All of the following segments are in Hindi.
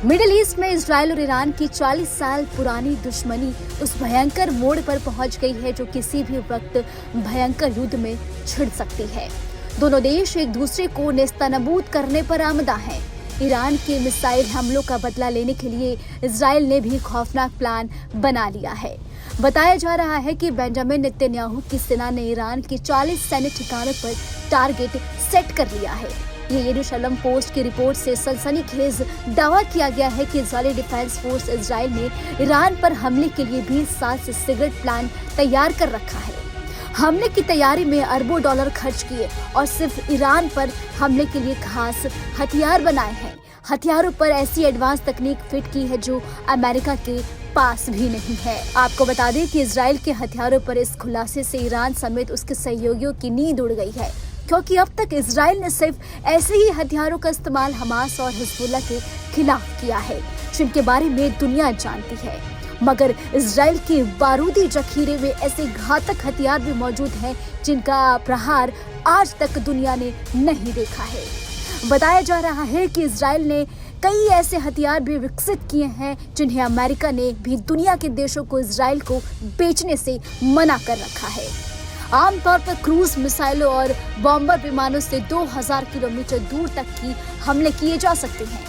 मिडिल ईस्ट में इजराइल और ईरान की 40 साल पुरानी दुश्मनी उस भयंकर मोड़ पर पहुंच गई है जो किसी भी वक्त भयंकर युद्ध में छिड़ सकती है। दोनों देश एक दूसरे को नेस्तनाबूद करने पर आमदा हैं। ईरान के मिसाइल हमलों का बदला लेने के लिए इजराइल ने भी खौफनाक प्लान बना लिया है। बताया जा रहा है कि बेंजामिन नेतन्याहू की सेना ने ईरान के 40 सैन्य ठिकानों पर टारगेट सेट कर लिया है। ये यरूशलेम पोस्ट की रिपोर्ट से सनसनीखेज दावा किया गया है कि इजरायली डिफेंस फोर्स इजराइल ने ईरान पर हमले के लिए 20 साल से सिगरेट प्लान तैयार कर रखा है। हमले की तैयारी में अरबों डॉलर खर्च किए और सिर्फ ईरान पर हमले के लिए खास हथियार बनाए हैं। हथियारों पर ऐसी एडवांस तकनीक फिट की है जो अमेरिका के पास भी नहीं है। आपको बता दें कि इजराइल के हथियारों पर इस खुलासे से ईरान समेत उसके सहयोगियों की नींद उड़ गई है, क्योंकि अब तक इजराइल ने सिर्फ ऐसे ही हथियारों का इस्तेमाल हमास और हिजबुल्लाह के खिलाफ किया है जिनके बारे में दुनिया जानती है। मगर इजराइल के बारूदी जखीरे में ऐसे घातक हथियार भी मौजूद हैं जिनका प्रहार आज तक दुनिया ने नहीं देखा है। बताया जा रहा है कि इजराइल ने कई ऐसे हथियार भी विकसित किए हैं जिन्हें अमेरिका ने भी दुनिया के देशों को इजराइल को बेचने से मना कर रखा है। आमतौर पर क्रूज मिसाइलों और बॉम्बर विमानों से 2000 किलोमीटर दूर तक की हमले किए जा सकते हैं।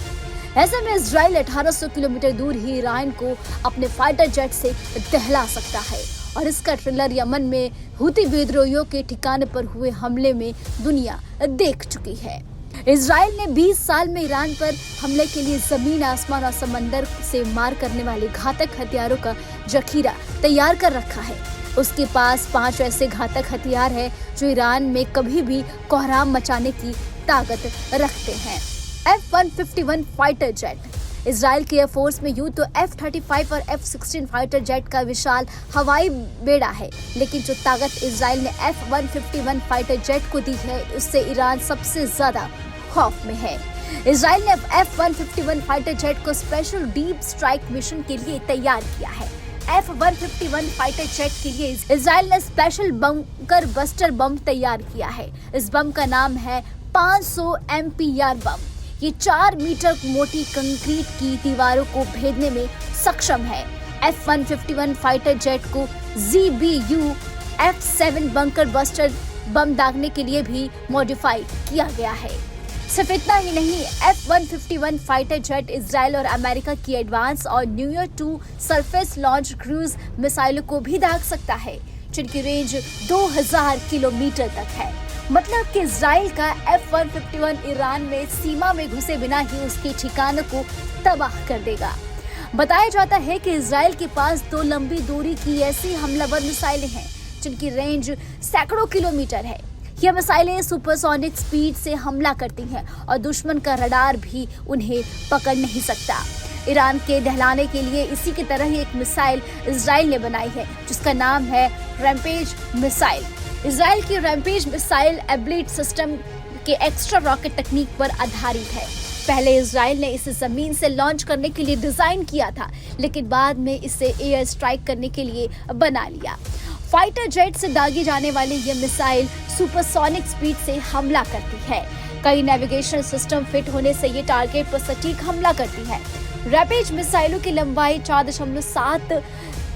ऐसे में इजराइल 1800 किलोमीटर दूर ही ईरान को अपने फाइटर जेट से दहला सकता है और इसका ट्रेलर यमन में हुती विद्रोहियों के ठिकाने पर हुए हमले में दुनिया देख चुकी है। इजराइल ने 20 साल में ईरान पर हमले के लिए जमीन, आसमान और समंदर से मार करने वाले घातक हथियारों का जखीरा तैयार कर रखा है। उसके पास 5 ऐसे घातक हथियार हैं जो ईरान में कभी भी कोहराम मचाने की ताकत रखते हैं। F-151 fighter jet. इजराइल के एयरफोर्स में यूं तो F-35 और F-16 फाइटर जेट का विशाल हवाई बेड़ा है, लेकिन जो ताकत इजराइल ने F-151 फाइटर जेट को दी है उससे ईरान सबसे ज्यादा खौफ में है। इजराइल ने F-151 फाइटर जेट को स्पेशल डीप स्ट्राइक मिशन के लिए तैयार किया है। F-151 फाइटर जेट के लिए इजराइल ने स्पेशल बंकर बस्टर बम तैयार किया है। इस बम का नाम है 500 MPR बम। ये 4 मीटर मोटी कंक्रीट की दीवारों को भेदने में सक्षम है। F-151 फाइटर जेट को ZBU F-7 bunker buster bomb दागने के लिए भी मॉडिफाई किया गया है। सिर्फ इतना ही नहीं, F-151 फाइटर जेट इजराइल और अमेरिका की एडवांस और न्यूयर 2 सरफेस लॉन्च क्रूज मिसाइलों को भी दाग सकता है जिनकी रेंज 2000 किलोमीटर तक है। मतलब कि इजराइल का F-151 ईरान में सीमा में घुसे बिना ही उसके ठिकानों को तबाह कर देगा। बताया जाता है कि इजराइल के पास 2 लंबी दूरी की ऐसी हमलावर मिसाइलें हैं जिनकी रेंज सैकड़ों किलोमीटर है। यह मिसाइलें सुपरसोनिक स्पीड से हमला करती हैं और दुश्मन का रडार भी उन्हें पकड़ नहीं सकता। ईरान के दहलाने के लिए इसी की तरह ही एक मिसाइल इजराइल ने बनाई है जिसका नाम है रैम्पेज मिसाइल। इजराइल की रैम्पेज मिसाइल एब्लिट सिस्टम के एक्स्ट्रा रॉकेट तकनीक पर आधारित है। पहले इजराइल ने इसे जमीन से लॉन्च करने के लिए डिजाइन किया था, लेकिन बाद में इसे एयर स्ट्राइक करने के लिए बना लिया। फाइटर जेट से दागी जाने वाली ये मिसाइल सुपरसोनिक स्पीड से हमला करती है। कई नेविगेशन सिस्टम फिट होने से ये टारगेट पर सटीक हमला करती है। रैम्पेज मिसाइलों की लंबाई 4.7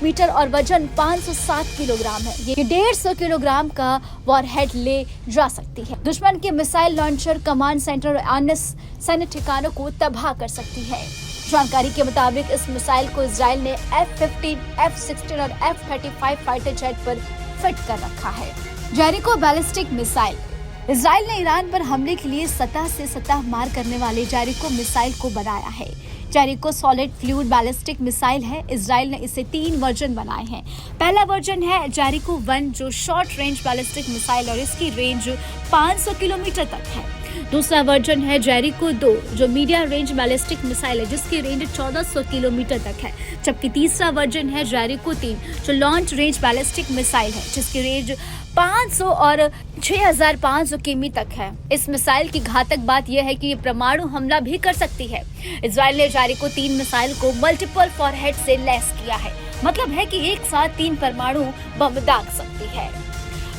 मीटर और वजन 507 किलोग्राम है। ये 150 किलोग्राम का वॉरहेड ले जा सकती है। दुश्मन के मिसाइल लॉन्चर, कमांड सेंटर और अन्य सैन्य ठिकानों को तबाह कर सकती है। जानकारी के मुताबिक इस मिसाइल को इजराइल ने F-15, F-16 और F-35 फाइटर जेट पर फिट कर रखा है। Jericho ballistic missile. इजराइल ने ईरान पर हमले के लिए सतह से सतह मार करने वाले जेरिको मिसाइल को बनाया है। Jericho solid fluid ballistic missile है। इजराइल ने इसे 3 वर्जन बनाए हैं। पहला वर्जन है जेरिको 1 जो शॉर्ट रेंज बैलिस्टिक मिसाइल और इसकी रेंज 500 किलोमीटर तक है। दूसरा वर्जन है जेरिको 2 जो मीडियम रेंज बैलिस्टिक मिसाइल है जिसकी रेंज 1400 किलोमीटर तक है। जबकि तीसरा वर्जन है जेरिको 3 जो लॉन्च रेंज बैलिस्टिक मिसाइल है जिसकी रेंज 500 और 6500 किमी तक है। इस मिसाइल की घातक बात यह है कि ये परमाणु हमला भी कर सकती है। इजराइल ने जेरिको 3 मिसाइल को मल्टीपल वॉरहेड से लैस किया है। मतलब है कि एक साथ 3 परमाणु बम दाग सकती है।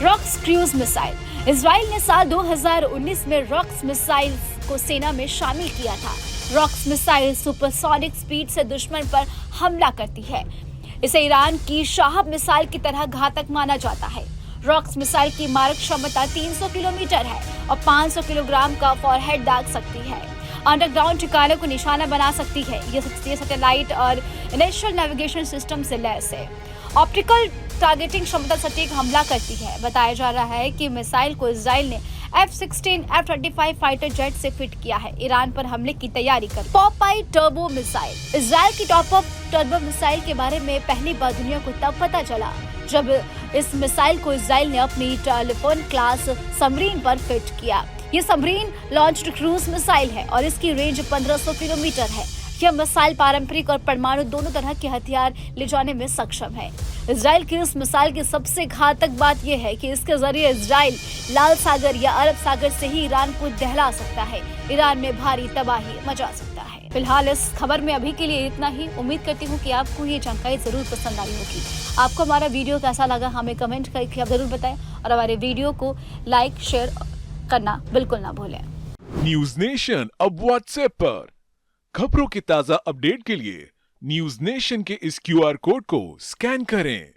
Rocks cruise missile. इजराइल ने साल 2019 में रॉक्स मिसाइल को सेना में शामिल किया था। रॉक्स मिसाइल सुपरसोनिक स्पीड से दुश्मन पर हमला करती है। इसे ईरान की शाहब मिसाइल की तरह घातक माना जाता है। रॉक्स मिसाइल की मारक क्षमता 300 किलोमीटर है और 500 किलोग्राम का वॉरहेड दाग सकती है। अंडरग्राउंड ठिकानों को निशाना बना सकती है। ये सैटेलाइट और इनिशियल नेविगेशन सिस्टम से लैस है। ऑप्टिकल टारगेटिंग क्षमता सटीक हमला करती है। बताया जा रहा है कि मिसाइल को इजराइल ने F-16, F-35 फाइटर जेट से फिट किया है। ईरान पर हमले की तैयारी कर पॉपाई टर्बो मिसाइल। इजराइल की टॉप अप टर्बो मिसाइल के बारे में पहली बार दुनिया को तब पता चला जब इस मिसाइल को इजराइल ने अपनी टेलीफोन क्लास सबमरीन पर फिट किया। ये सबमरीन लॉन्च्ड क्रूज मिसाइल है और इसकी रेंज 1500 किलोमीटर है। यह मिसाइल पारंपरिक और परमाणु दोनों तरह के हथियार ले जाने में सक्षम है। इजराइल की इस मिसाइल की सबसे घातक बात यह है कि इसके जरिए इजराइल लाल सागर या अरब सागर से ही ईरान को दहला सकता है। ईरान में भारी तबाही मचा सकता है। फिलहाल इस खबर में अभी के लिए इतना ही। उम्मीद करती हूँ कि आपको ये जानकारी जरूर पसंद आई होगी। आपको हमारा वीडियो कैसा लगा हमें कमेंट करके आप जरूर बताएं और हमारे वीडियो को लाइक शेयर करना बिल्कुल ना भूलें। न्यूज नेशन अब व्हाट्सएप पर खबरों की ताजा अपडेट के लिए न्यूज नेशन के इस QR कोड को स्कैन करें।